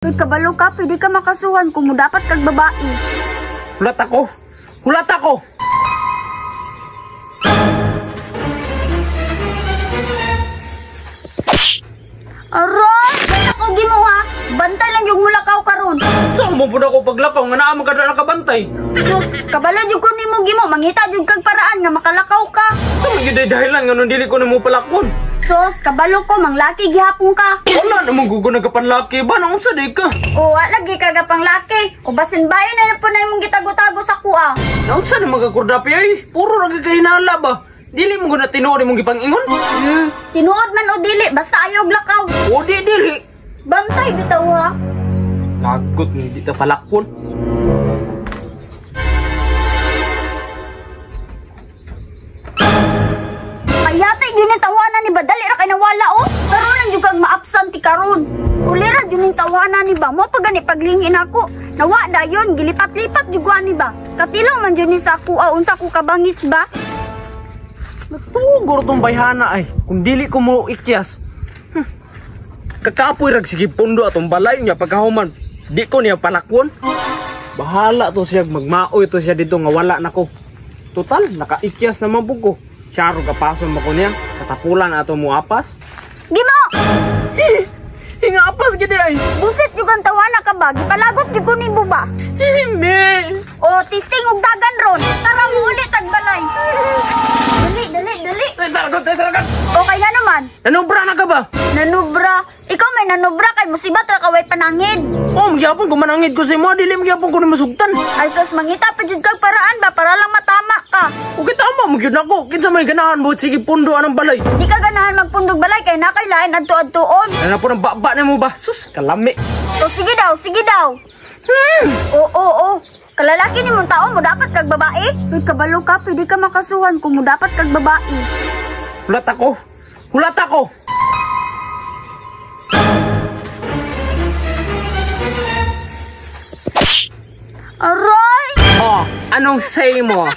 Uy, kabalo ka, pwede ka makasuhan kung mo dapat kag babae. Hulat ako! Hulat ako! Aron! Basta ko gimo ha! Bantay lang yung mulakaw karon. Saan mo po na ako paglakaw nga naamang ka na nakabantay? Sus, kabalo jud ko nimo gimo, mangita jud kag paraan nga makalakaw ka. Saan magiging dahilan nga nung dili ko na mo palakon? Sus, kabalo ko, manglaki gihapon ka. Wala namang gugunag ka panlaki ba? Naong saday ka? O, lagi ka pang laki. O, basin bayan na po na yung gitago-tago sa kuha. Naong saan na magakurdapi ay? Puro lagi ka hinala ba? Dili mo guna tinuod mong gipangingon? Tinuod man o dili, basta ayaw lakaw. O di dili. Bantay bitaw ha. Lagot nga di ka palakon. Ayate, yun yung tawanan ni ba? Dali ra kay nawala o. Karon lang yung kag ma-absent ti karon. Ulira yun yung tawanan ni ba? Mo pa gani paglingin ako. Nawa dayon, gilipat-lipat jugwa ni ba? Katilaw man yun ni sa kuha, unsa ko kabangis ba? Natugor tong bayhana ay. Kung dili ko mo ikyas. Kakapoy rag sige pundo atong balay niya pagkahuman. Di ko niya palakwon. Bahala to siya, magmaoy to siya dito nga wala na ko. Total, nakaikyas naman po ko. Syaro kapason mo ko niya. Katapulan ato mo apas. Gimo! Hinga apas gini ay. Busit yung ang tawana ka ba? Gipalagot yung kunin mo ba? Hindi. O, tisting og dagan ron. Tara mo ulit tagbalay. Dali. Tay saragat. Okay nga naman. Nanubra na ka ba? Nanubra. Ikaw may nanubra kay musibat ra kaway panangid. Oh, magyapon ko manangid ko sa mo. Dili magyapon ko na masugtan. Ay sus, mangita pa jud kag paraan ba para lang matama ka. Okay, tama. Magyud ako. Kinsa may ganahan mo. Sige, pundo anong balay. Di ka ganahan magpundog balay kay nakay lain adto-adtuon. Ano po ng baba na mo ba? Sus, kalami. O sige daw. Oo. Kalalaki ni mong tao mo dapat kag babae. Uy, kabalo ka, pwede ka makasuhan kung mo dapat kag babae. Hulat ako. Aroy! Oh, anong say mo?